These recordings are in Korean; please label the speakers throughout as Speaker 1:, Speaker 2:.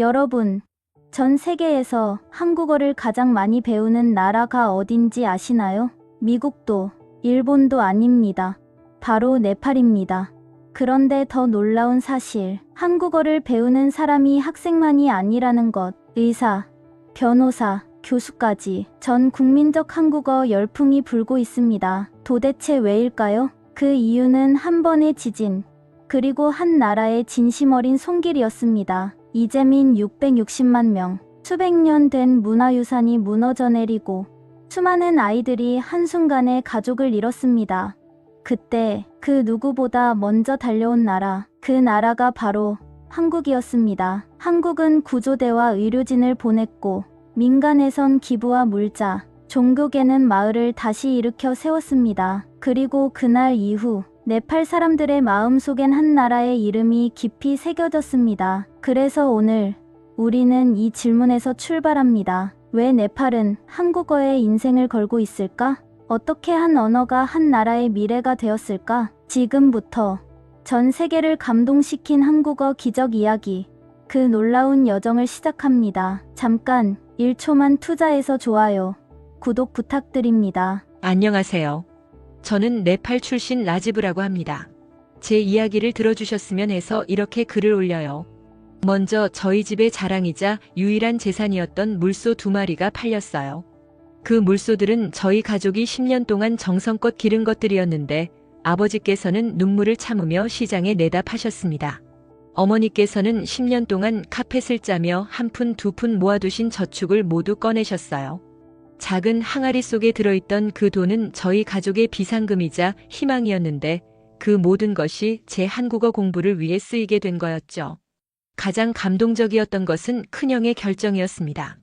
Speaker 1: 여러분, 전 세계에서 한국어를 가장 많이 배우는 나라가 어딘지 아시나요? 미국도, 일본도 아닙니다. 바로 네팔입니다. 그런데 더 놀라운 사실, 한국어를 배우는 사람이 학생만이 아니라는 것, 의사, 변호사, 교수까지 전 국민적 한국어 열풍이 불고 있습니다. 도대체 왜일까요? 그 이유는 한 번의 지진, 그리고 한 나라의 진심 어린 손길이었습니다. 이재민 660만 명, 수백 년 된 문화유산이 무너져 내리고 수많은 아이들이 한순간에 가족을 잃었습니다. 그때 그 누구보다 먼저 달려온 나라, 그 나라가 바로 한국이었습니다. 한국은 구조대와 의료진을 보냈고 민간에선 기부와 물자, 종교계는 마을을 다시 일으켜 세웠습니다. 그리고 그날 이후 네팔 사람들의 마음속엔 한 나라의 이름이 깊이 새겨졌습니다. 그래서 오늘 우리는 이 질문에서 출발합니다. 왜 네팔은 한국어에 인생을 걸고 있을까? 어떻게 한 언어가 한 나라의 미래가 되었을까? 지금부터 전 세계를 감동시킨 한국어 기적 이야기, 그 놀라운 여정을 시작합니다. 잠깐 1초만 투자해서 좋아요, 구독 부탁드립니다.
Speaker 2: 안녕하세요. 저는 네팔 출신 라지브라고 합니다. 제 이야기를 들어주셨으면 해서 이렇게 글을 올려요. 먼저 저희 집의 자랑이자 유일한 재산이었던 물소 2마리가 팔렸어요. 그 물소들은 저희 가족이 10년 동안 정성껏 기른 것들이었는데 아버지께서는 눈물을 참으며 시장에 내다 파셨습니다. 어머니께서는 10년 동안 카펫을 짜며 한 푼 두 푼 모아두신 저축을 모두 꺼내셨어요. 작은 항아리 속에 들어있던 그 돈은 저희 가족의 비상금이자 희망이었는데 그 모든 것이 제 한국어 공부를 위해 쓰이게 된 거였죠. 가장 감동적이었던 것은 큰형의 결정이었습니다.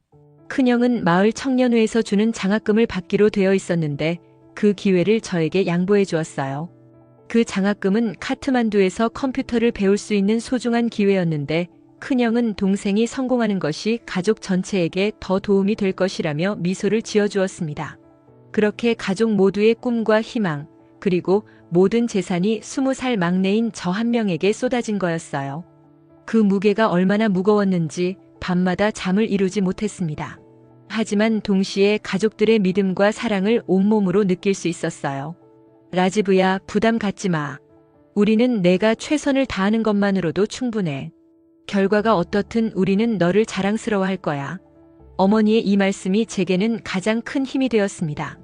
Speaker 2: 큰형은 마을 청년회에서 주는 장학금을 받기로 되어 있었는데 그 기회를 저에게 양보해 주었어요. 그 장학금은 카트만두에서 컴퓨터를 배울 수 있는 소중한 기회였는데 큰형은 동생이 성공하는 것이 가족 전체에게 더 도움이 될 것이라며 미소를 지어주었습니다. 그렇게 가족 모두의 꿈과 희망, 그리고 모든 재산이 20살 막내인 저 한 명에게 쏟아진 거였어요. 그 무게가 얼마나 무거웠는지 밤마다 잠을 이루지 못했습니다. 하지만 동시에 가족들의 믿음과 사랑을 온몸으로 느낄 수 있었어요. 라지브야, 부담 갖지 마. 우리는 내가 최선을 다하는 것만으로도 충분해. 결과가 어떻든 우리는 너를 자랑스러워할 거야. 어머니의 이 말씀이 제게는 가장 큰 힘이 되었습니다.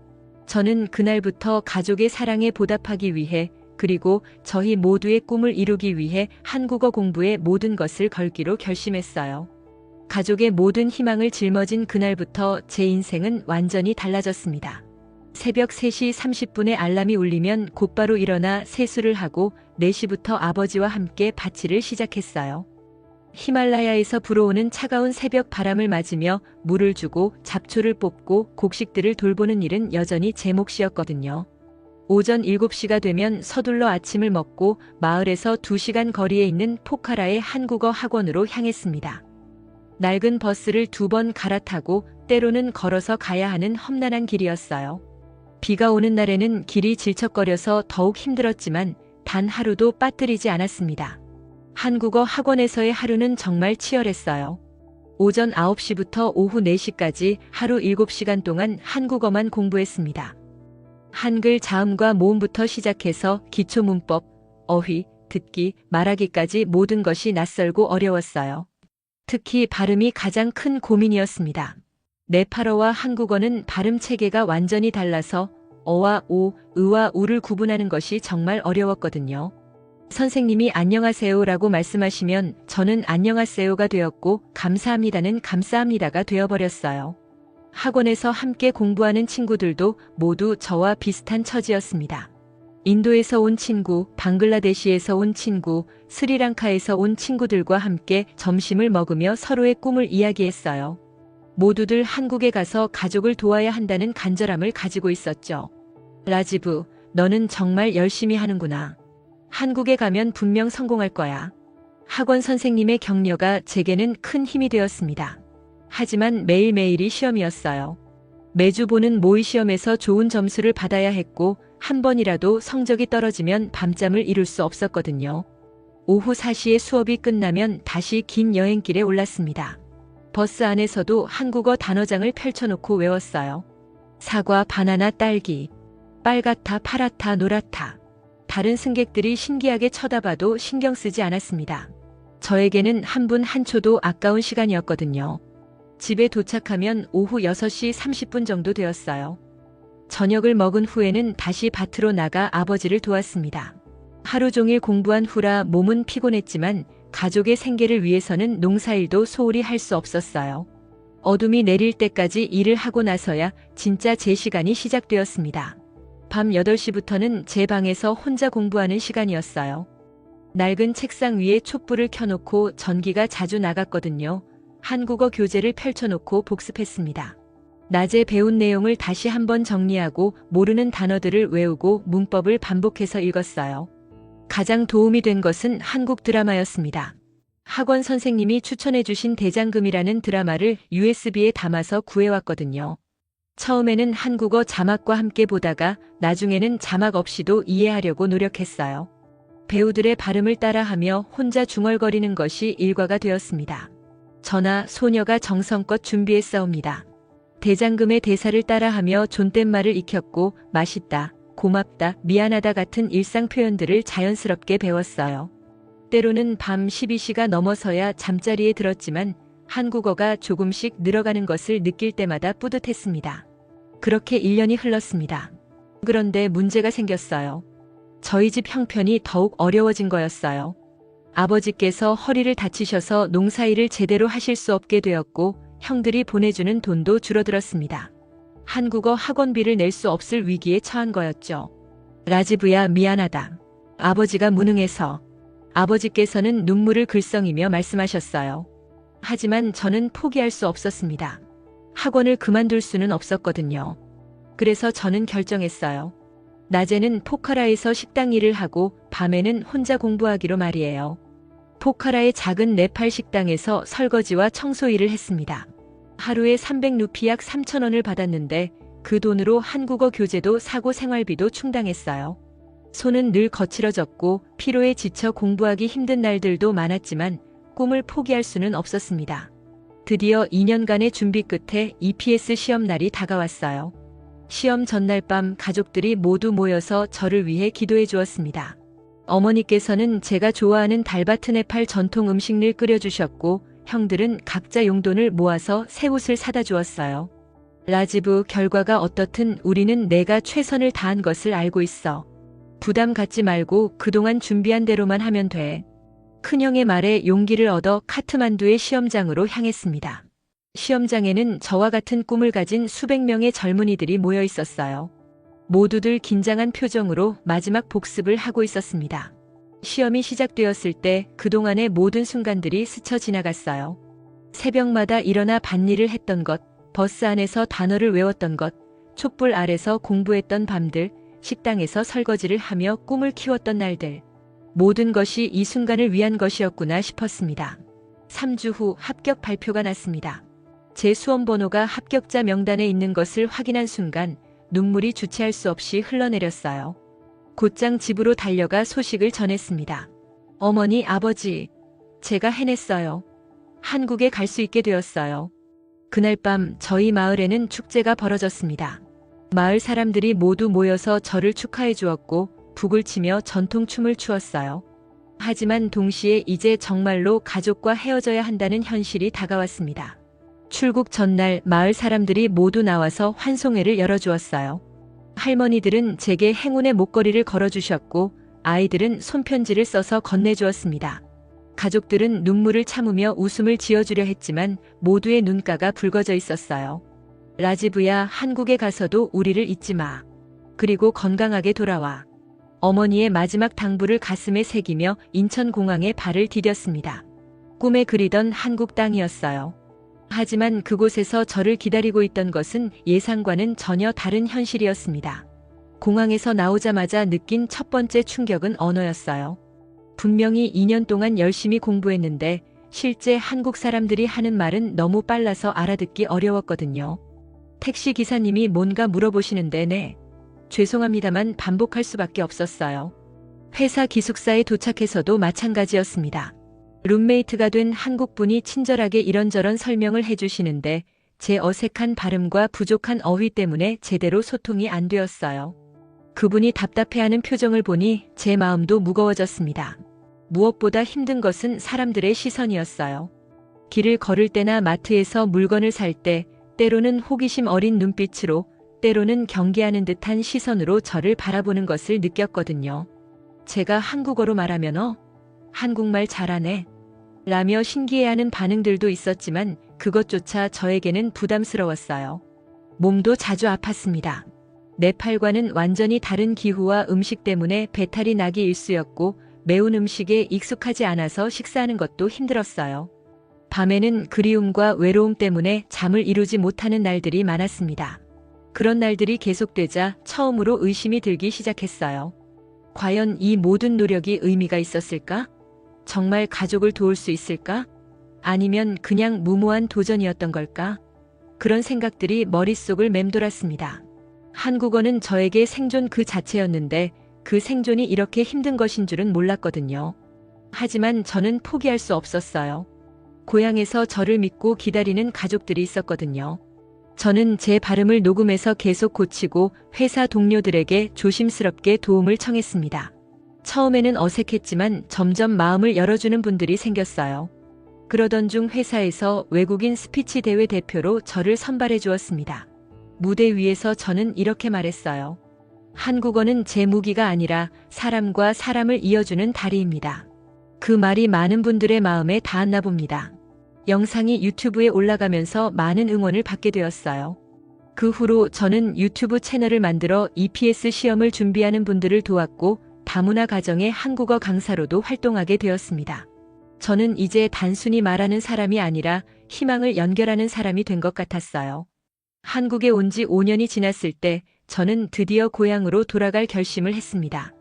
Speaker 2: 저는 그날부터 가족의 사랑에 보답하기 위해, 그리고 저희 모두의 꿈을 이루기 위해 한국어 공부에 모든 것을 걸기로 결심했어요. 가족의 모든 희망을 짊어진 그날부터 제 인생은 완전히 달라졌습니다. 새벽 3시 30분에 알람이 울리면 곧바로 일어나 세수를 하고 4시부터 아버지와 함께 밭일을 시작했어요. 히말라야에서 불어오는 차가운 새벽 바람을 맞으며 물을 주고 잡초를 뽑고 곡식들을 돌보는 일은 여전히 제 몫이었거든요. 오전 7시가 되면 서둘러 아침을 먹고 마을에서 2시간 거리에 있는 포카라의 한국어 학원으로 향했습니다. 낡은 버스를 2번 갈아타고 때로는 걸어서 가야 하는 험난한 길이었어요. 비가 오는 날에는 길이 질척거려서 더욱 힘들었지만 단 하루도 빠뜨리지 않았습니다. 한국어 학원에서의 하루는 정말 치열했어요. 오전 9시부터 오후 4시까지 하루 7시간 동안 한국어만 공부했습니다. 한글 자음과 모음부터 시작해서 기초 문법, 어휘, 듣기, 말하기까지 모든 것이 낯설고 어려웠어요. 특히 발음이 가장 큰 고민이었습니다. 네팔어와 한국어는 발음 체계가 완전히 달라서 어와 오, 으와 우를 구분하는 것이 정말 어려웠거든요. 선생님이 안녕하세요라고 말씀하시면 저는 안녕하세요가 되었고 감사합니다는 감사합니다가 되어버렸어요. 학원에서 함께 공부하는 친구들도 모두 저와 비슷한 처지였습니다. 인도에서 온 친구, 방글라데시에서 온 친구, 스리랑카에서 온 친구들과 함께 점심을 먹으며 서로의 꿈을 이야기했어요. 모두들 한국에 가서 가족을 도와야 한다는 간절함을 가지고 있었죠. 라지브, 너는 정말 열심히 하는구나. 한국에 가면 분명 성공할 거야. 학원 선생님의 격려가 제게는 큰 힘이 되었습니다. 하지만 매일매일이 시험이었어요. 매주 보는 모의 시험에서 좋은 점수를 받아야 했고 한 번이라도 성적이 떨어지면 밤잠을 이룰 수 없었거든요. 오후 4시에 수업이 끝나면 다시 긴 여행길에 올랐습니다. 버스 안에서도 한국어 단어장을 펼쳐놓고 외웠어요. 사과, 바나나, 딸기, 빨갛다, 파랗다, 노랗다. 다른 승객들이 신기하게 쳐다봐도 신경 쓰지 않았습니다. 저에게는 한 분 한 초도 아까운 시간이었거든요. 집에 도착하면 오후 6시 30분 정도 되었어요. 저녁을 먹은 후에는 다시 밭으로 나가 아버지를 도왔습니다. 하루 종일 공부한 후라 몸은 피곤했지만 가족의 생계를 위해서는 농사일도 소홀히 할 수 없었어요. 어둠이 내릴 때까지 일을 하고 나서야 진짜 제 시간이 시작되었습니다. 밤 8시부터는 제 방에서 혼자 공부하는 시간이었어요. 낡은 책상 위에 촛불을 켜놓고 전기가 자주 나갔거든요. 한국어 교재를 펼쳐놓고 복습했습니다. 낮에 배운 내용을 다시 한번 정리하고 모르는 단어들을 외우고 문법을 반복해서 읽었어요. 가장 도움이 된 것은 한국 드라마였습니다. 학원 선생님이 추천해주신 대장금이라는 드라마를 USB에 담아서 구해왔거든요. 처음에는 한국어 자막과 함께 보다가 나중에는 자막 없이도 이해하려고 노력했어요. 배우들의 발음을 따라하며 혼자 중얼거리는 것이 일과가 되었습니다. 저나 소녀가 정성껏 준비했사옵니다. 대장금의 대사를 따라하며 존댓말을 익혔고 맛있다, 고맙다, 미안하다 같은 일상 표현들을 자연스럽게 배웠어요. 때로는 밤 12시가 넘어서야 잠자리에 들었지만 한국어가 조금씩 늘어가는 것을 느낄 때마다 뿌듯했습니다. 그렇게 1년이 흘렀습니다. 그런데 문제가 생겼어요. 저희 집 형편이 더욱 어려워진 거였어요. 아버지께서 허리를 다치셔서 농사일을 제대로 하실 수 없게 되었고 형들이 보내주는 돈도 줄어들었습니다. 한국어 학원비를 낼 수 없을 위기에 처한 거였죠. 라지브야 미안하다. 아버지가 무능해서. 아버지께서는 눈물을 글썽이며 말씀하셨어요. 하지만 저는 포기할 수 없었습니다. 학원을 그만둘 수는 없었거든요. 그래서 저는 결정했어요. 낮에는 포카라에서 식당 일을 하고 밤에는 혼자 공부하기로 말이에요. 포카라의 작은 네팔 식당에서 설거지와 청소 일을 했습니다. 하루에 300루피 약 3,000원을 받았는데 그 돈으로 한국어 교재도 사고 생활비도 충당했어요. 손은 늘 거칠어졌고 피로에 지쳐 공부하기 힘든 날들도 많았지만 꿈을 포기할 수는 없었습니다. 드디어 2년간의 준비 끝에 EPS 시험 날이 다가왔어요. 시험 전날 밤 가족들이 모두 모여서 저를 위해 기도해 주었습니다. 어머니께서는 제가 좋아하는 달바트 네팔 전통 음식을 끓여주셨고 형들은 각자 용돈을 모아서 새 옷을 사다 주었어요. 라지브, 결과가 어떻든 우리는 내가 최선을 다한 것을 알고 있어. 부담 갖지 말고 그동안 준비한 대로만 하면 돼. 큰형의 말에 용기를 얻어 카트만두의 시험장으로 향했습니다. 시험장에는 저와 같은 꿈을 가진 수백 명의 젊은이들이 모여 있었어요. 모두들 긴장한 표정으로 마지막 복습을 하고 있었습니다. 시험이 시작되었을 때 그동안의 모든 순간들이 스쳐 지나갔어요. 새벽마다 일어나 밭일을 했던 것, 버스 안에서 단어를 외웠던 것, 촛불 아래서 공부했던 밤들, 식당에서 설거지를 하며 꿈을 키웠던 날들. 모든 것이 이 순간을 위한 것이었구나 싶었습니다. 3주 후 합격 발표가 났습니다. 제 수험 번호가 합격자 명단에 있는 것을 확인한 순간 눈물이 주체할 수 없이 흘러내렸어요. 곧장 집으로 달려가 소식을 전했습니다. 어머니, 아버지, 제가 해냈어요. 한국에 갈 수 있게 되었어요. 그날 밤 저희 마을에는 축제가 벌어졌습니다. 마을 사람들이 모두 모여서 저를 축하해 주었고 북을 치며 전통춤을 추었어요. 하지만 동시에 이제 정말로 가족과 헤어져야 한다는 현실이 다가왔습니다. 출국 전날 마을 사람들이 모두 나와서 환송회를 열어주었어요. 할머니들은 제게 행운의 목걸이를 걸어주셨고 아이들은 손편지를 써서 건네주었습니다. 가족들은 눈물을 참으며 웃음을 지어주려 했지만 모두의 눈가가 붉어져 있었어요. 라지브야, 한국에 가서도 우리를 잊지 마. 그리고 건강하게 돌아와. 어머니의 마지막 당부를 가슴에 새기며 인천공항에 발을 디뎠습니다. 꿈에 그리던 한국 땅이었어요. 하지만 그곳에서 저를 기다리고 있던 것은 예상과는 전혀 다른 현실이었습니다. 공항에서 나오자마자 느낀 첫 번째 충격은 언어였어요. 분명히 2년 동안 열심히 공부했는데 실제 한국 사람들이 하는 말은 너무 빨라서 알아듣기 어려웠거든요. 택시 기사님이 뭔가 물어보시는데 네, 죄송합니다만 반복할 수밖에 없었어요. 회사 기숙사에 도착해서도 마찬가지였습니다. 룸메이트가 된 한국분이 친절하게 이런저런 설명을 해주시는데 제 어색한 발음과 부족한 어휘 때문에 제대로 소통이 안 되었어요. 그분이 답답해하는 표정을 보니 제 마음도 무거워졌습니다. 무엇보다 힘든 것은 사람들의 시선이었어요. 길을 걸을 때나 마트에서 물건을 살 때 때로는 호기심 어린 눈빛으로 때로는 경계하는 듯한 시선으로 저를 바라보는 것을 느꼈거든요. 제가 한국어로 말하면 한국말 잘하네 라며 신기해하는 반응들도 있었지만 그것조차 저에게는 부담스러웠어요. 몸도 자주 아팠습니다. 네팔과는 완전히 다른 기후와 음식 때문에 배탈이 나기 일쑤였고 매운 음식에 익숙하지 않아서 식사하는 것도 힘들었어요. 밤에는 그리움과 외로움 때문에 잠을 이루지 못하는 날들이 많았습니다. 그런 날들이 계속되자 처음으로 의심이 들기 시작했어요. 과연 이 모든 노력이 의미가 있었을까? 정말 가족을 도울 수 있을까? 아니면 그냥 무모한 도전이었던 걸까? 그런 생각들이 머릿속을 맴돌았습니다. 한국어는 저에게 생존 그 자체였는데 그 생존이 이렇게 힘든 것인 줄은 몰랐거든요. 하지만 저는 포기할 수 없었어요. 고향에서 저를 믿고 기다리는 가족들이 있었거든요. 저는 제 발음을 녹음해서 계속 고치고 회사 동료들에게 조심스럽게 도움을 청했습니다. 처음에는 어색했지만 점점 마음을 열어주는 분들이 생겼어요. 그러던 중 회사에서 외국인 스피치 대회 대표로 저를 선발해 주었습니다. 무대 위에서 저는 이렇게 말했어요. 한국어는 제 무기가 아니라 사람과 사람을 이어주는 다리입니다. 그 말이 많은 분들의 마음에 닿았나 봅니다. 영상이 유튜브에 올라가면서 많은 응원을 받게 되었어요. 그 후로 저는 유튜브 채널을 만들어 EPS 시험을 준비하는 분들을 도왔고 다문화 가정의 한국어 강사로도 활동하게 되었습니다. 저는 이제 단순히 말하는 사람이 아니라 희망을 연결하는 사람이 된 것 같았어요. 한국에 온 지 5년이 지났을 때 저는 드디어 고향으로 돌아갈 결심을 했습니다.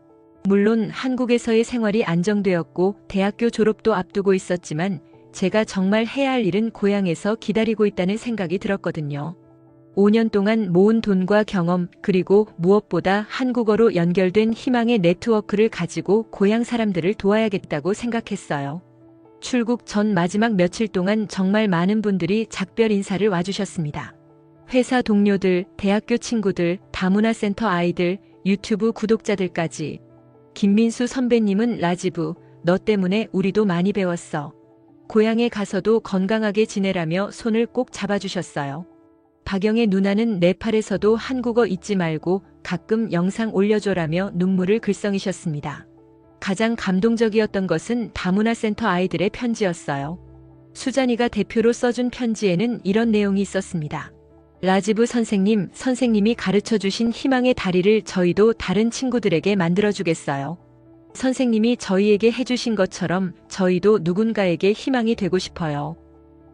Speaker 2: 물론 한국에서의 생활이 안정되었고 대학교 졸업도 앞두고 있었지만 제가 정말 해야 할 일은 고향에서 기다리고 있다는 생각이 들었거든요. 5년 동안 모은 돈과 경험 그리고 무엇보다 한국어로 연결된 희망의 네트워크를 가지고 고향 사람들을 도와야겠다고 생각했어요. 출국 전 마지막 며칠 동안 정말 많은 분들이 작별 인사를 와주셨습니다. 회사 동료들, 대학교 친구들, 다문화 센터 아이들, 유튜브 구독자들까지. 김민수 선배님은 라지브, 너 때문에 우리도 많이 배웠어. 고향에 가서도 건강하게 지내라며 손을 꼭 잡아주셨어요. 박영의 누나는 네팔에서도 한국어 잊지 말고 가끔 영상 올려줘라며 눈물을 글썽이셨습니다. 가장 감동적이었던 것은 다문화 센터 아이들의 편지였어요. 수잔이가 대표로 써준 편지에는 이런 내용이 있었습니다. 라지브 선생님, 선생님이 가르쳐주신 희망의 다리를 저희도 다른 친구들에게 만들어주겠어요. 선생님이 저희에게 해주신 것처럼 저희도 누군가에게 희망이 되고 싶어요.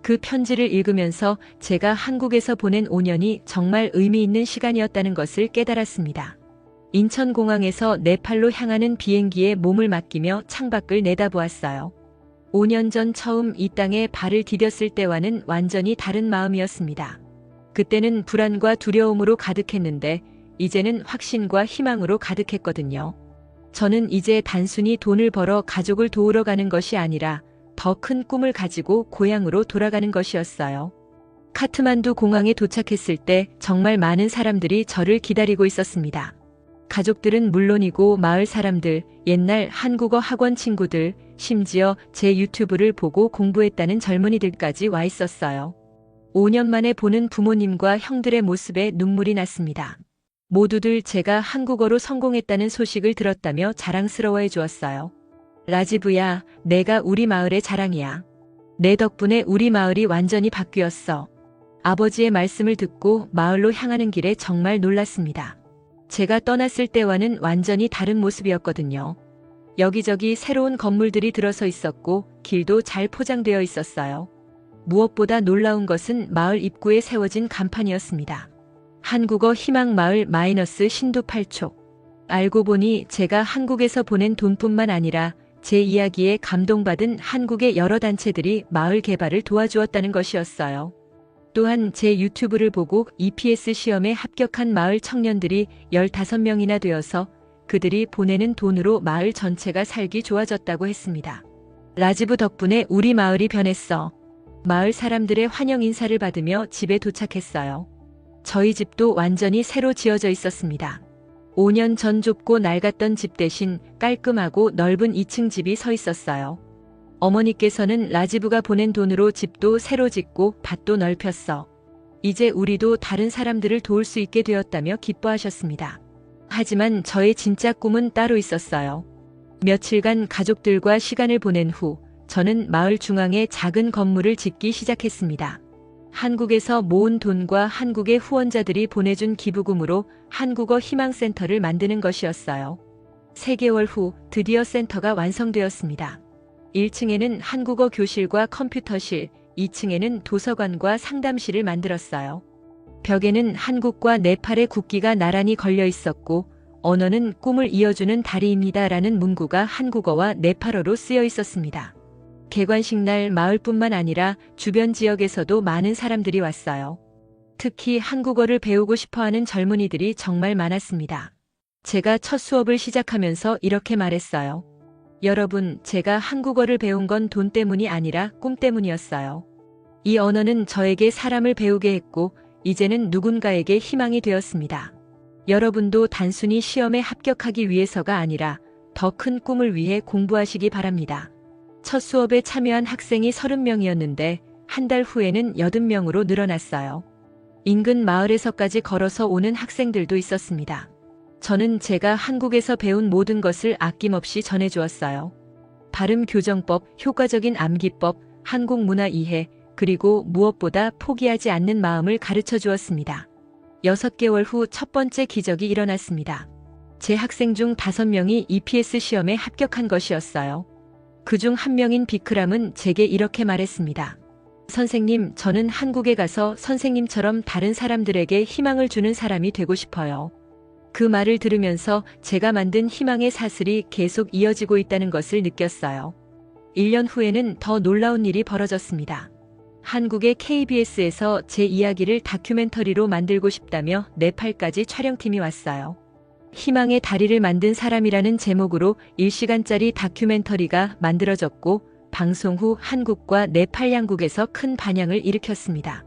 Speaker 2: 그 편지를 읽으면서 제가 한국에서 보낸 5년이 정말 의미 있는 시간이었다는 것을 깨달았습니다. 인천공항에서 네팔로 향하는 비행기에 몸을 맡기며 창밖을 내다보았어요. 5년 전 처음 이 땅에 발을 디뎠을 때와는 완전히 다른 마음이었습니다. 그때는 불안과 두려움으로 가득했는데 이제는 확신과 희망으로 가득했거든요. 저는 이제 단순히 돈을 벌어 가족을 도우러 가는 것이 아니라 더 큰 꿈을 가지고 고향으로 돌아가는 것이었어요. 카트만두 공항에 도착했을 때 정말 많은 사람들이 저를 기다리고 있었습니다. 가족들은 물론이고 마을 사람들, 옛날 한국어 학원 친구들, 심지어 제 유튜브를 보고 공부했다는 젊은이들까지 와 있었어요. 5년 만에 보는 부모님과 형들의 모습에 눈물이 났습니다. 모두들 제가 한국어로 성공했다는 소식을 들었다며 자랑스러워해 주었어요. 라지브야, 내가 우리 마을의 자랑이야. 내 덕분에 우리 마을이 완전히 바뀌었어. 아버지의 말씀을 듣고 마을로 향하는 길에 정말 놀랐습니다. 제가 떠났을 때와는 완전히 다른 모습이었거든요. 여기저기 새로운 건물들이 들어서 있었고 길도 잘 포장되어 있었어요. 무엇보다 놀라운 것은 마을 입구에 세워진 간판이었습니다. 한국어 희망마을 -신도 8초. 알고 보니 제가 한국에서 보낸 돈뿐만 아니라 제 이야기에 감동받은 한국의 여러 단체들이 마을 개발을 도와주었다는 것이었어요. 또한 제 유튜브를 보고 EPS 시험에 합격한 마을 청년들이 15명이나 되어서 그들이 보내는 돈으로 마을 전체가 살기 좋아졌다고 했습니다. 라지브 덕분에 우리 마을이 변했어. 마을 사람들의 환영 인사를 받으며 집에 도착했어요. 저희 집도 완전히 새로 지어져 있었습니다. 5년 전 좁고 낡았던 집 대신 깔끔하고 넓은 2층 집이 서 있었어요. 어머니께서는 라지브가 보낸 돈으로 집도 새로 짓고 밭도 넓혔어. 이제 우리도 다른 사람들을 도울 수 있게 되었다며 기뻐하셨습니다. 하지만 저의 진짜 꿈은 따로 있었어요. 며칠간 가족들과 시간을 보낸 후 저는 마을 중앙에 작은 건물을 짓기 시작했습니다. 한국에서 모은 돈과 한국의 후원자들이 보내준 기부금으로 한국어 희망센터를 만드는 것이었어요. 3개월 후 드디어 센터가 완성되었습니다. 1층에는 한국어 교실과 컴퓨터실, 2층에는 도서관과 상담실을 만들었어요. 벽에는 한국과 네팔의 국기가 나란히 걸려 있었고 언어는 꿈을 이어주는 다리입니다라는 문구가 한국어와 네팔어로 쓰여 있었습니다. 개관식 날 마을뿐만 아니라 주변 지역에서도 많은 사람들이 왔어요. 특히 한국어를 배우고 싶어하는 젊은이들이 정말 많았습니다. 제가 첫 수업을 시작하면서 이렇게 말했어요. 여러분, 제가 한국어를 배운 건 돈 때문이 아니라 꿈 때문이었어요. 이 언어는 저에게 사람을 배우게 했고 이제는 누군가에게 희망이 되었습니다. 여러분도 단순히 시험에 합격하기 위해서가 아니라 더 큰 꿈을 위해 공부하시기 바랍니다. 첫 수업에 참여한 학생이 30명이었는데 한 달 후에는 80명으로 늘어났어요. 인근 마을에서까지 걸어서 오는 학생들도 있었습니다. 저는 제가 한국에서 배운 모든 것을 아낌없이 전해주었어요. 발음 교정법, 효과적인 암기법, 한국 문화 이해, 그리고 무엇보다 포기하지 않는 마음을 가르쳐 주었습니다. 6개월 후 첫 번째 기적이 일어났습니다. 제 학생 중 5명이 EPS 시험에 합격한 것이었어요. 그중 한 명인 비크람은 제게 이렇게 말했습니다. 선생님, 저는 한국에 가서 선생님처럼 다른 사람들에게 희망을 주는 사람이 되고 싶어요. 그 말을 들으면서 제가 만든 희망의 사슬이 계속 이어지고 있다는 것을 느꼈어요. 1년 후에는 더 놀라운 일이 벌어졌습니다. 한국의 KBS에서 제 이야기를 다큐멘터리로 만들고 싶다며 네팔까지 촬영팀이 왔어요. 희망의 다리를 만든 사람이라는 제목으로 1시간짜리 다큐멘터리가 만들어졌고 방송 후 한국과 네팔 양국에서 큰 반향을 일으켰습니다.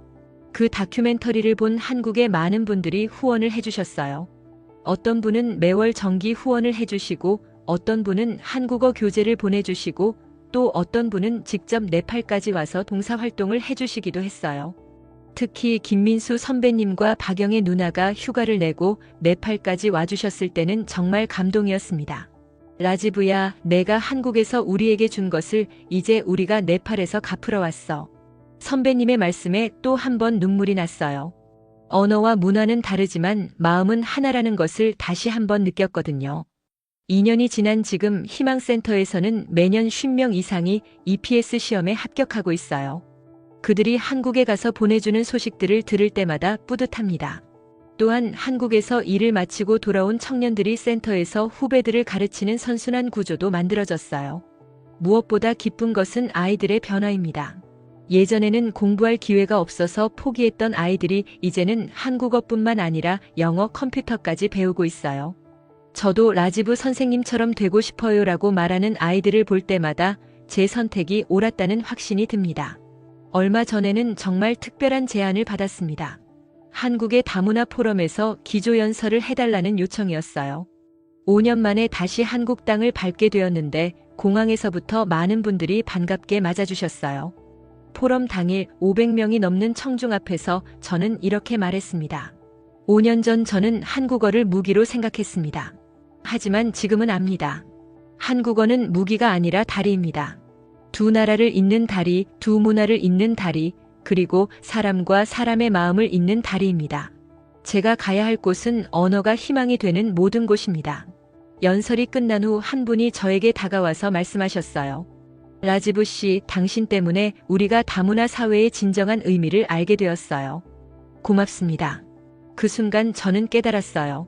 Speaker 2: 그 다큐멘터리를 본 한국의 많은 분들이 후원을 해주셨어요. 어떤 분은 매월 정기 후원을 해주시고 어떤 분은 한국어 교재를 보내주시고 또 어떤 분은 직접 네팔까지 와서 봉사활동을 해주시기도 했어요. 특히 김민수 선배님과 박영애 누나가 휴가를 내고 네팔까지 와주셨을 때는 정말 감동이었습니다. 라지브야, 내가 한국에서 우리에게 준 것을 이제 우리가 네팔에서 갚으러 왔어. 선배님의 말씀에 또 한 번 눈물이 났어요. 언어와 문화는 다르지만 마음은 하나라는 것을 다시 한번 느꼈거든요. 2년이 지난 지금 희망센터에서는 매년 50명 이상이 EPS 시험에 합격하고 있어요. 그들이 한국에 가서 보내주는 소식들을 들을 때마다 뿌듯합니다. 또한 한국에서 일을 마치고 돌아온 청년들이 센터에서 후배들을 가르치는 선순환 구조도 만들어졌어요. 무엇보다 기쁜 것은 아이들의 변화입니다. 예전에는 공부할 기회가 없어서 포기했던 아이들이 이제는 한국어뿐만 아니라 영어, 컴퓨터까지 배우고 있어요. 저도 라지브 선생님처럼 되고 싶어요라고 말하는 아이들을 볼 때마다 제 선택이 옳았다는 확신이 듭니다. 얼마 전에는 정말 특별한 제안을 받았습니다. 한국의 다문화 포럼에서 기조연설을 해달라는 요청이었어요. 5년 만에 다시 한국 땅을 밟게 되었는데 공항에서부터 많은 분들이 반갑게 맞아주셨어요. 포럼 당일 500명이 넘는 청중 앞에서 저는 이렇게 말했습니다. 5년 전 저는 한국어를 무기로 생각했습니다. 하지만 지금은 압니다. 한국어는 무기가 아니라 다리입니다. 두 나라를 잇는 다리, 두 문화를 잇는 다리, 그리고 사람과 사람의 마음을 잇는 다리입니다. 제가 가야 할 곳은 언어가 희망이 되는 모든 곳입니다. 연설이 끝난 후 한 분이 저에게 다가와서 말씀하셨어요. 라지브 씨, 당신 때문에 우리가 다문화 사회의 진정한 의미를 알게 되었어요. 고맙습니다. 그 순간 저는 깨달았어요.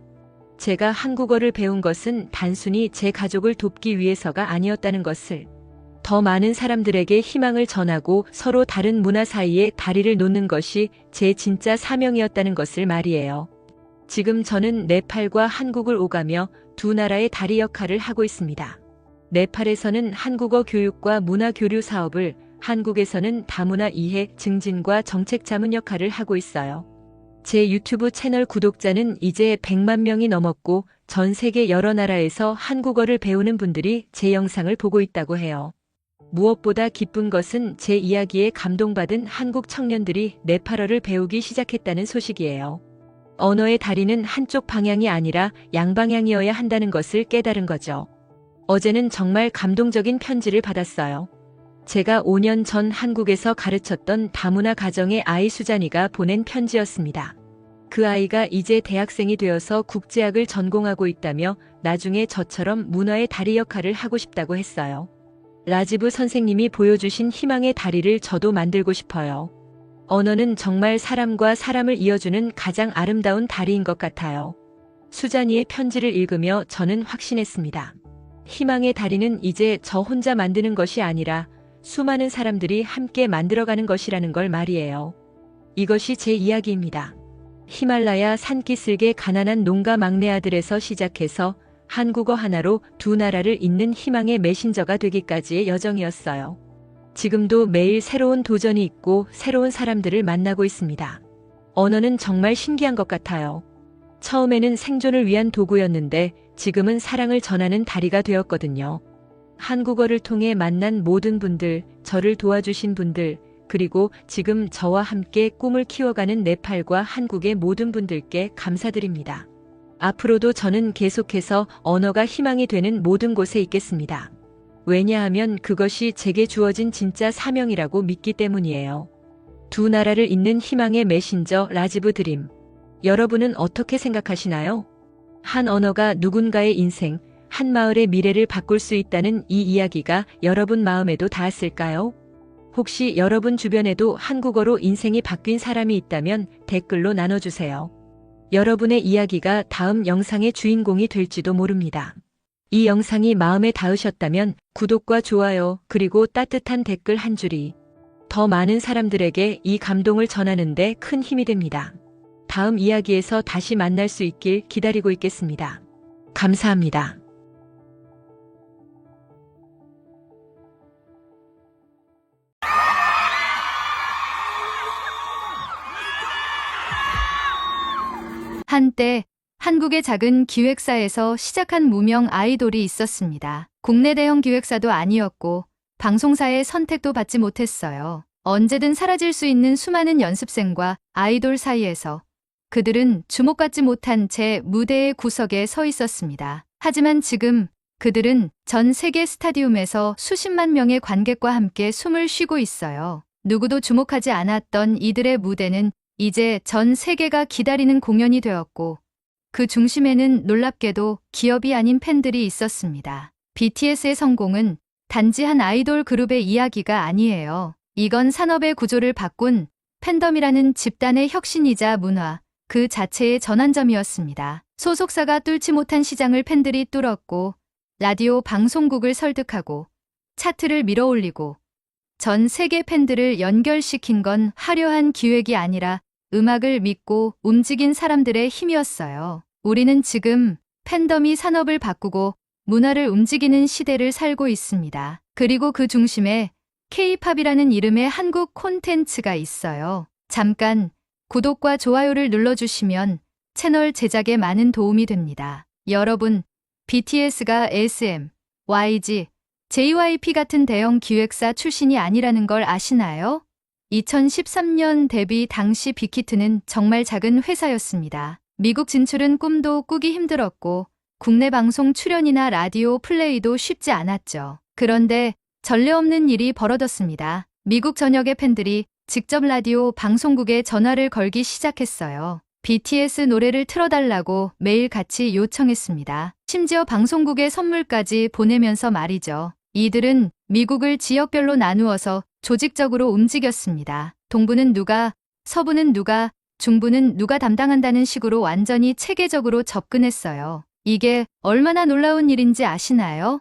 Speaker 2: 제가 한국어를 배운 것은 단순히 제 가족을 돕기 위해서가 아니었다는 것을, 더 많은 사람들에게 희망을 전하고 서로 다른 문화 사이에 다리를 놓는 것이 제 진짜 사명이었다는 것을 말이에요. 지금 저는 네팔과 한국을 오가며 두 나라의 다리 역할을 하고 있습니다. 네팔에서는 한국어 교육과 문화 교류 사업을, 한국에서는 다문화 이해 증진과 정책 자문 역할을 하고 있어요. 제 유튜브 채널 구독자는 이제 100만 명이 넘었고 전 세계 여러 나라에서 한국어를 배우는 분들이 제 영상을 보고 있다고 해요. 무엇보다 기쁜 것은 제 이야기에 감동받은 한국 청년들이 네팔어를 배우기 시작했다는 소식이에요. 언어의 다리는 한쪽 방향이 아니라 양방향이어야 한다는 것을 깨달은 거죠. 어제는 정말 감동적인 편지를 받았어요. 제가 5년 전 한국에서 가르쳤던 다문화 가정의 아이 수잔이가 보낸 편지였습니다. 그 아이가 이제 대학생이 되어서 국제학을 전공하고 있다며 나중에 저처럼 문화의 다리 역할을 하고 싶다고 했어요. 라지브 선생님이 보여주신 희망의 다리를 저도 만들고 싶어요. 언어는 정말 사람과 사람을 이어주는 가장 아름다운 다리인 것 같아요. 수잔이의 편지를 읽으며 저는 확신했습니다. 희망의 다리는 이제 저 혼자 만드는 것이 아니라 수많은 사람들이 함께 만들어가는 것이라는 걸 말이에요. 이것이 제 이야기입니다. 히말라야 산기슭의 가난한 농가 막내 아들에서 시작해서 한국어 하나로 두 나라를 잇는 희망의 메신저가 되기까지의 여정이었어요. 지금도 매일 새로운 도전이 있고 새로운 사람들을 만나고 있습니다. 언어는 정말 신기한 것 같아요. 처음에는 생존을 위한 도구였는데 지금은 사랑을 전하는 다리가 되었거든요. 한국어를 통해 만난 모든 분들, 저를 도와주신 분들, 그리고 지금 저와 함께 꿈을 키워가는 네팔과 한국의 모든 분들께 감사드립니다. 앞으로도 저는 계속해서 언어가 희망이 되는 모든 곳에 있겠습니다. 왜냐하면 그것이 제게 주어진 진짜 사명이라고 믿기 때문이에요. 두 나라를 잇는 희망의 메신저 라지브 드림. 여러분은 어떻게 생각하시나요? 한 언어가 누군가의 인생, 한 마을의 미래를 바꿀 수 있다는 이 이야기가 여러분 마음에도 닿았을까요? 혹시 여러분 주변에도 한국어로 인생이 바뀐 사람이 있다면 댓글로 나눠주세요. 여러분의 이야기가 다음 영상의 주인공이 될지도 모릅니다. 이 영상이 마음에 닿으셨다면 구독과 좋아요 그리고 따뜻한 댓글 한 줄이 더 많은 사람들에게 이 감동을 전하는 데 큰 힘이 됩니다. 다음 이야기에서 다시 만날 수 있길 기다리고 있겠습니다. 감사합니다.
Speaker 3: 한때 한국의 작은 기획사에서 시작한 무명 아이돌이 있었습니다. 국내 대형 기획사도 아니었고 방송사의 선택도 받지 못했어요. 언제든 사라질 수 있는 수많은 연습생과 아이돌 사이에서 그들은 주목받지 못한 채 무대의 구석에 서 있었습니다. 하지만 지금 그들은 전 세계 스타디움에서 수십만 명의 관객과 함께 숨을 쉬고 있어요. 누구도 주목하지 않았던 이들의 무대는 이제 전 세계가 기다리는 공연이 되었고 그 중심에는 놀랍게도 기업이 아닌 팬들이 있었습니다. BTS의 성공은 단지 한 아이돌 그룹의 이야기가 아니에요. 이건 산업의 구조를 바꾼 팬덤이라는 집단의 혁신이자 문화 그 자체의 전환점이었습니다. 소속사가 뚫지 못한 시장을 팬들이 뚫었고 라디오 방송국을 설득하고 차트를 밀어올리고 전 세계 팬들을 연결시킨 건 화려한 기획이 아니라 음악을 믿고 움직인 사람들의 힘이었어요. 우리는 지금 팬덤이 산업을 바꾸고 문화를 움직이는 시대를 살고 있습니다. 그리고 그 중심에 K-팝이라는 이름의 한국 콘텐츠가 있어요. 잠깐 구독과 좋아요를 눌러주시면 채널 제작에 많은 도움이 됩니다. 여러분, BTS가 SM, YG, JYP 같은 대형 기획사 출신이 아니라는 걸 아시나요? 2013년 데뷔 당시 빅히트는 정말 작은 회사였습니다. 미국 진출은 꿈도 꾸기 힘들었고 국내 방송 출연이나 라디오 플레이도 쉽지 않았죠. 그런데 전례 없는 일이 벌어졌습니다. 미국 전역의 팬들이 직접 라디오 방송국에 전화를 걸기 시작했어요. BTS 노래를 틀어달라고 매일 같이 요청했습니다. 심지어 방송국에 선물까지 보내면서 말이죠. 이들은 미국을 지역별로 나누어서 조직적으로 움직였습니다. 동부는 누가, 서부는 누가, 중부는 누가 담당한다는 식으로 완전히 체계적으로 접근했어요. 이게 얼마나 놀라운 일인지 아시나요?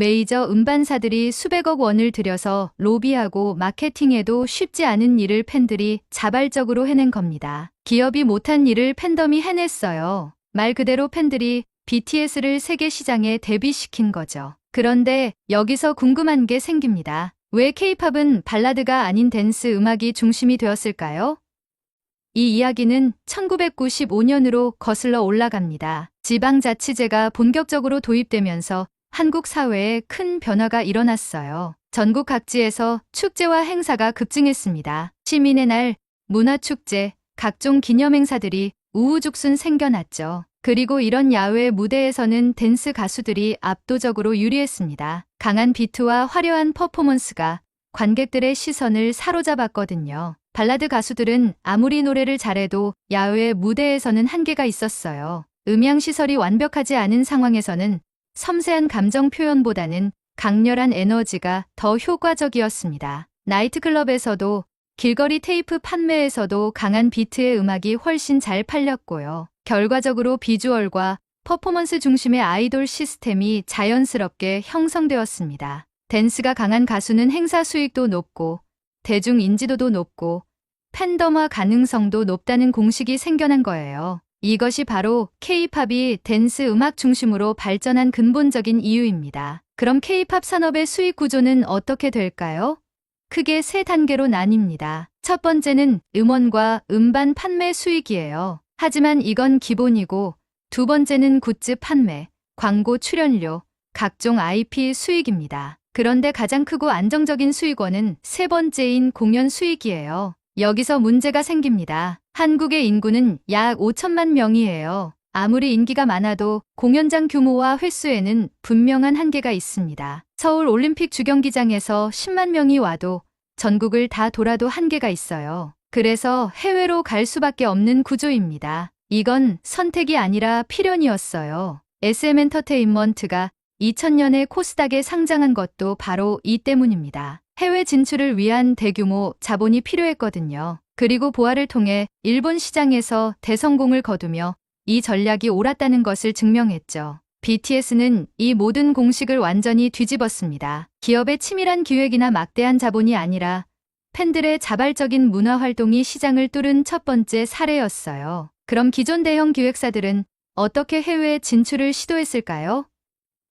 Speaker 3: 메이저 음반사들이 수백억 원을 들여서 로비하고 마케팅해도 쉽지 않은 일을 팬들이 자발적으로 해낸 겁니다. 기업이 못한 일을 팬덤이 해냈어요. 말 그대로 팬들이 BTS를 세계 시장에 데뷔시킨 거죠. 그런데 여기서 궁금한 게 생깁니다. 왜 K-팝은 발라드가 아닌 댄스 음악이 중심이 되었을까요? 이 이야기는 1995년으로 거슬러 올라갑니다. 지방자치제가 본격적으로 도입되면서 한국 사회에 큰 변화가 일어났어요. 전국 각지에서 축제와 행사가 급증했습니다. 시민의 날, 문화축제, 각종 기념행사들이 우후죽순 생겨났죠. 그리고 이런 야외 무대에서는 댄스 가수들이 압도적으로 유리했습니다. 강한 비트와 화려한 퍼포먼스가 관객들의 시선을 사로잡았거든요. 발라드 가수들은 아무리 노래를 잘해도 야외 무대에서는 한계가 있었어요. 음향시설이 완벽하지 않은 상황에서는 섬세한 감정 표현보다는 강렬한 에너지가 더 효과적이었습니다. 나이트클럽에서도 길거리 테이프 판매에서도 강한 비트의 음악이 훨씬 잘 팔렸고요. 결과적으로 비주얼과 퍼포먼스 중심의 아이돌 시스템이 자연스럽게 형성되었습니다. 댄스가 강한 가수는 행사 수익도 높고 대중 인지도도 높고 팬덤화 가능성도 높다는 공식이 생겨난 거예요. 이것이 바로 K-팝이 댄스 음악 중심으로 발전한 근본적인 이유입니다. 그럼 K-팝 산업의 수익 구조는 어떻게 될까요? 크게 세 단계로 나뉩니다. 첫 번째는 음원과 음반 판매 수익이에요. 하지만 이건 기본이고, 두 번째는 굿즈 판매, 광고 출연료, 각종 IP 수익입니다. 그런데 가장 크고 안정적인 수익원은 세 번째인 공연 수익이에요. 여기서 문제가 생깁니다. 한국의 인구는 약 5천만 명이에요. 아무리 인기가 많아도 공연장 규모와 횟수에는 분명한 한계가 있습니다. 서울 올림픽 주경기장에서 10만 명이 와도 전국을 다 돌아도 한계가 있어요. 그래서 해외로 갈 수밖에 없는 구조입니다. 이건 선택이 아니라 필연이었어요. SM엔터테인먼트가 2000년에 코스닥에 상장한 것도 바로 이 때문입니다. 해외 진출을 위한 대규모 자본이 필요했거든요. 그리고 보아를 통해 일본 시장에서 대성공을 거두며 이 전략이 옳았다는 것을 증명했죠. BTS는 이 모든 공식을 완전히 뒤집었습니다. 기업의 치밀한 기획이나 막대한 자본이 아니라 팬들의 자발적인 문화 활동이 시장을 뚫은 첫 번째 사례였어요. 그럼 기존 대형 기획사들은 어떻게 해외 진출을 시도했을까요?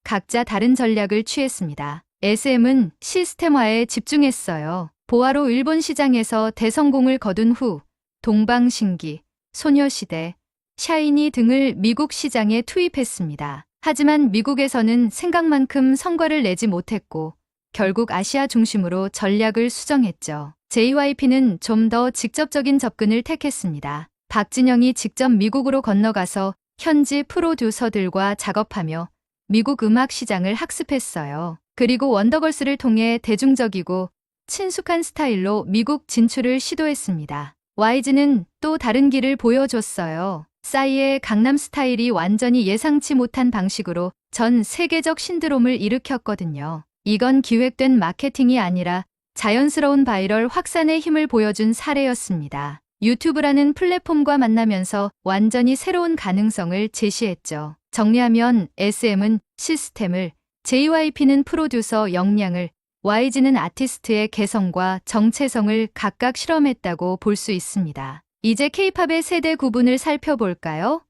Speaker 3: 각자 다른 전략을 취했습니다. SM은 시스템화에 집중했어요. 보아로 일본 시장에서 대성공을 거둔 후 동방신기, 소녀시대, 샤이니 등을 미국 시장에 투입했습니다. 하지만 미국에서는 생각만큼 성과를 내지 못했고 결국 아시아 중심으로 전략을 수정했죠. JYP는 좀 더 직접적인 접근을 택했습니다. 박진영이 직접 미국으로 건너가서 현지 프로듀서들과 작업하며 미국 음악 시장을 학습했어요. 그리고 원더걸스를 통해 대중적이고 친숙한 스타일로 미국 진출을 시도했습니다. YG는 또 다른 길을 보여줬어요. 싸이의 강남 스타일이 완전히 예상치 못한 방식으로 전 세계적 신드롬을 일으켰거든요. 이건 기획된 마케팅이 아니라 자연스러운 바이럴 확산의 힘을 보여준 사례였습니다. 유튜브라는 플랫폼과 만나면서 완전히 새로운 가능성을 제시했죠. 정리하면 SM은 시스템을, JYP는 프로듀서 역량을, YG는 아티스트의 개성과 정체성을 각각 실험했다고 볼 수 있습니다. 이제 K-팝의 세대 구분을 살펴볼까요?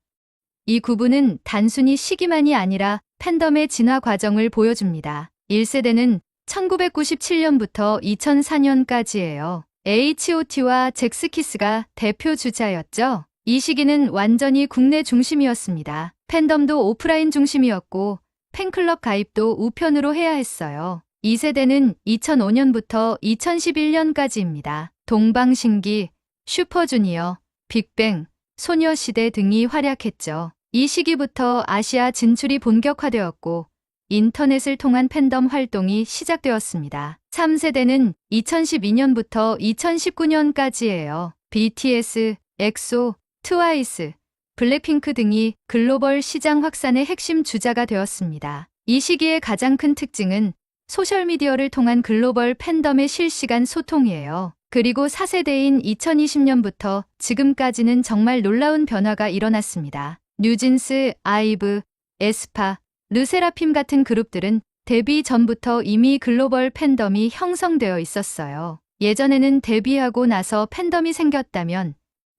Speaker 3: 이 구분은 단순히 시기만이 아니라 팬덤의 진화 과정을 보여줍니다. 1세대는 1997년부터 2004년까지예요. H.O.T와 잭스키스가 대표 주자였죠. 이 시기는 완전히 국내 중심이었습니다. 팬덤도 오프라인 중심이었고 팬클럽 가입도 우편으로 해야 했어요. 2세대는 2005년부터 2011년까지입니다. 동방신기, 슈퍼주니어, 빅뱅, 소녀시대 등이 활약했죠. 이 시기부터 아시아 진출이 본격화되었고 인터넷을 통한 팬덤 활동이 시작되었습니다. 3세대는 2012년부터 2019년까지예요. BTS, 엑소, 트와이스, 블랙핑크 등이 글로벌 시장 확산의 핵심 주자가 되었습니다. 이 시기의 가장 큰 특징은 소셜미디어를 통한 글로벌 팬덤의 실시간 소통이에요. 그리고 4세대인 2020년부터 지금까지는 정말 놀라운 변화가 일어났습니다. 뉴진스, 아이브, 에스파, 르세라핌 같은 그룹들은 데뷔 전부터 이미 글로벌 팬덤이 형성되어 있었어요. 예전에는 데뷔하고 나서 팬덤이 생겼다면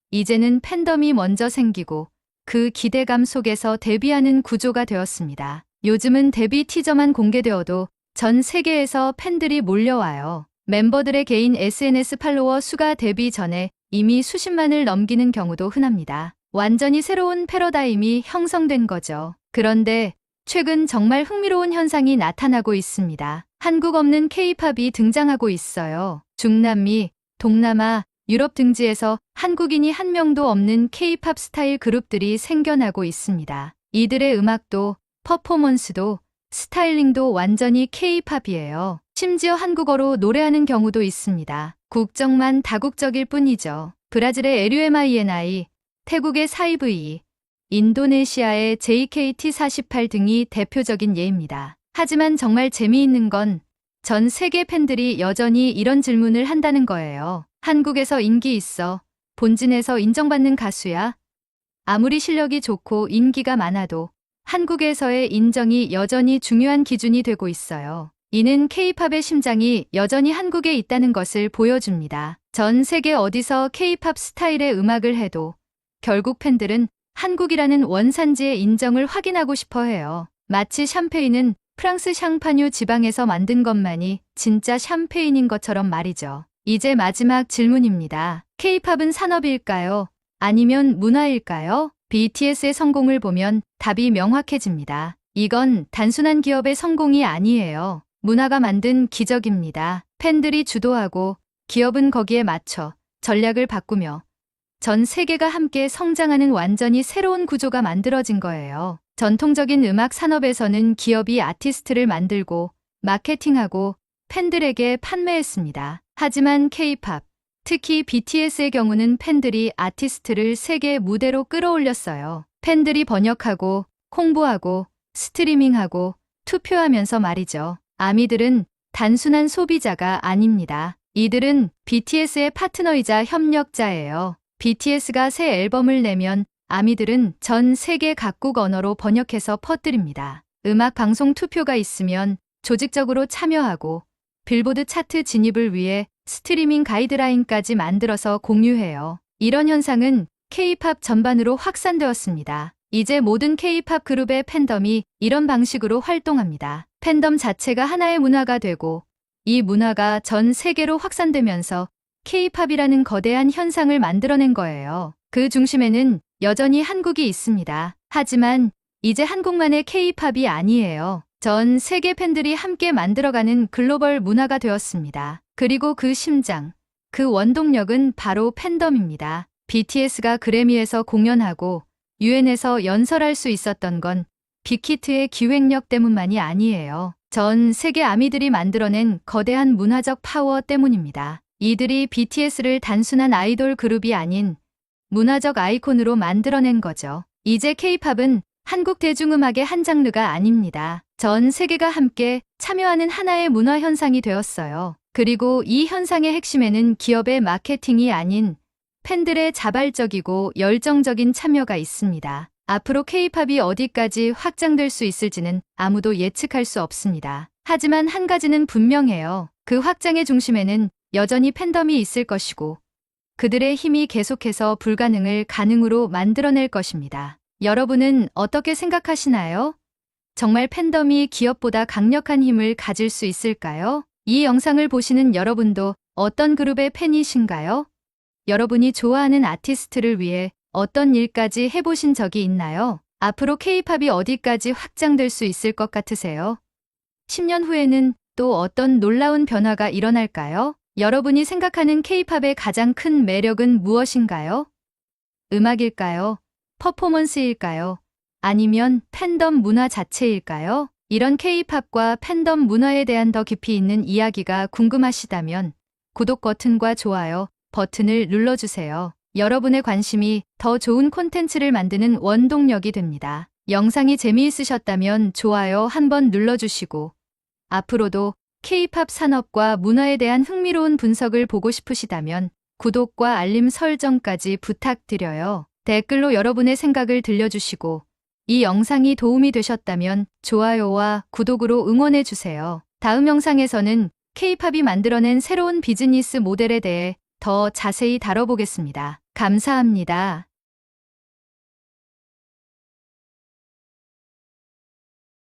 Speaker 3: 이제는 팬덤이 먼저 생기고 그 기대감 속에서 데뷔하는 구조가 되었습니다. 요즘은 데뷔 티저만 공개되어도 전 세계에서 팬들이 몰려와요. 멤버들의 개인 SNS 팔로워 수가 데뷔 전에 이미 수십만을 넘기는 경우도 흔합니다. 완전히 새로운 패러다임이 형성된 거죠. 그런데 최근 정말 흥미로운 현상이 나타나고 있습니다. 한국 없는 K-팝이 등장하고 있어요. 중남미, 동남아, 유럽 등지에서 한국인이 한 명도 없는 K-팝 스타일 그룹들이 생겨나고 있습니다. 이들의 음악도, 퍼포먼스도, 스타일링도 완전히 K-팝이에요. 심지어 한국어로 노래하는 경우도 있습니다. 국적만 다국적일 뿐이죠. 브라질의 LUMINI, 태국의 사이브이, 인도네시아의 JKT48 등이 대표적인 예입니다. 하지만 정말 재미있는 건 전 세계 팬들이 여전히 이런 질문을 한다는 거예요. 한국에서 인기 있어. 본진에서 인정받는 가수야. 아무리 실력이 좋고 인기가 많아도 한국에서의 인정이 여전히 중요한 기준이 되고 있어요. 이는 K-팝의 심장이 여전히 한국에 있다는 것을 보여줍니다. 전 세계 어디서 K-팝 스타일의 음악을 해도 결국 팬들은 한국이라는 원산지의 인정을 확인하고 싶어 해요. 마치 샴페인은 프랑스 샹파뉴 지방에서 만든 것만이 진짜 샴페인인 것처럼 말이죠. 이제 마지막 질문입니다. K-팝은 산업일까요? 아니면 문화일까요? BTS의 성공을 보면 답이 명확해집니다. 이건 단순한 기업의 성공이 아니에요. 문화가 만든 기적입니다. 팬들이 주도하고 기업은 거기에 맞춰 전략을 바꾸며 전 세계가 함께 성장하는 완전히 새로운 구조가 만들어진 거예요. 전통적인 음악 산업에서는 기업이 아티스트를 만들고 마케팅하고 팬들에게 판매했습니다. 하지만 K-팝, 특히 BTS의 경우는 팬들이 아티스트를 세계 무대로 끌어올렸어요. 팬들이 번역하고 홍보하고 스트리밍하고 투표하면서 말이죠. 아미들은 단순한 소비자가 아닙니다. 이들은 BTS의 파트너이자 협력자예요. BTS가 새 앨범을 내면 아미들은 전 세계 각국 언어로 번역해서 퍼뜨립니다. 음악 방송 투표가 있으면 조직적으로 참여하고 빌보드 차트 진입을 위해 스트리밍 가이드라인까지 만들어서 공유해요. 이런 현상은 K-팝 전반으로 확산되었습니다. 이제 모든 K-팝 그룹의 팬덤이 이런 방식으로 활동합니다. 팬덤 자체가 하나의 문화가 되고 이 문화가 전 세계로 확산되면서 K-팝이라는 거대한 현상을 만들어낸 거예요. 그 중심에는 여전히 한국이 있습니다. 하지만 이제 한국만의 K-팝이 아니에요. 전 세계 팬들이 함께 만들어가는 글로벌 문화가 되었습니다. 그리고 그 심장, 그 원동력은 바로 팬덤입니다. BTS가 그래미에서 공연하고 UN에서 연설할 수 있었던 건 빅히트의 기획력 때문만이 아니에요. 전 세계 아미들이 만들어낸 거대한 문화적 파워 때문입니다. 이들이 BTS를 단순한 아이돌 그룹이 아닌 문화적 아이콘으로 만들어낸 거죠. 이제 K-팝은 한국 대중음악의 한 장르가 아닙니다. 전 세계가 함께 참여하는 하나의 문화 현상이 되었어요. 그리고 이 현상의 핵심에는 기업의 마케팅이 아닌 팬들의 자발적이고 열정적인 참여가 있습니다. 앞으로 K-팝이 어디까지 확장될 수 있을지는 아무도 예측할 수 없습니다. 하지만 한 가지는 분명해요. 그 확장의 중심에는 여전히 팬덤이 있을 것이고 그들의 힘이 계속해서 불가능을 가능으로 만들어낼 것입니다. 여러분은 어떻게 생각하시나요? 정말 팬덤이 기업보다 강력한 힘을 가질 수 있을까요? 이 영상을 보시는 여러분도 어떤 그룹의 팬이신가요? 여러분이 좋아하는 아티스트를 위해 어떤 일까지 해보신 적이 있나요? 앞으로 K-팝이 어디까지 확장될 수 있을 것 같으세요? 10년 후에는 또 어떤 놀라운 변화가 일어날까요? 여러분이 생각하는 K-팝의 가장 큰 매력은 무엇인가요? 음악일까요? 퍼포먼스일까요? 아니면 팬덤 문화 자체일까요? 이런 K-팝과 팬덤 문화에 대한 더 깊이 있는 이야기가 궁금하시다면 구독 버튼과 좋아요 버튼을 눌러주세요. 여러분의 관심이 더 좋은 콘텐츠를 만드는 원동력이 됩니다. 영상이 재미있으셨다면 좋아요 한번 눌러주시고 앞으로도 K-팝 산업과 문화에 대한 흥미로운 분석을 보고 싶으시다면 구독과 알림 설정까지 부탁드려요. 댓글로 여러분의 생각을 들려주시고 이 영상이 도움이 되셨다면 좋아요와 구독으로 응원해 주세요. 다음 영상에서는 K-팝이 만들어낸 새로운 비즈니스 모델에 대해 더 자세히 다뤄보겠습니다. 감사합니다.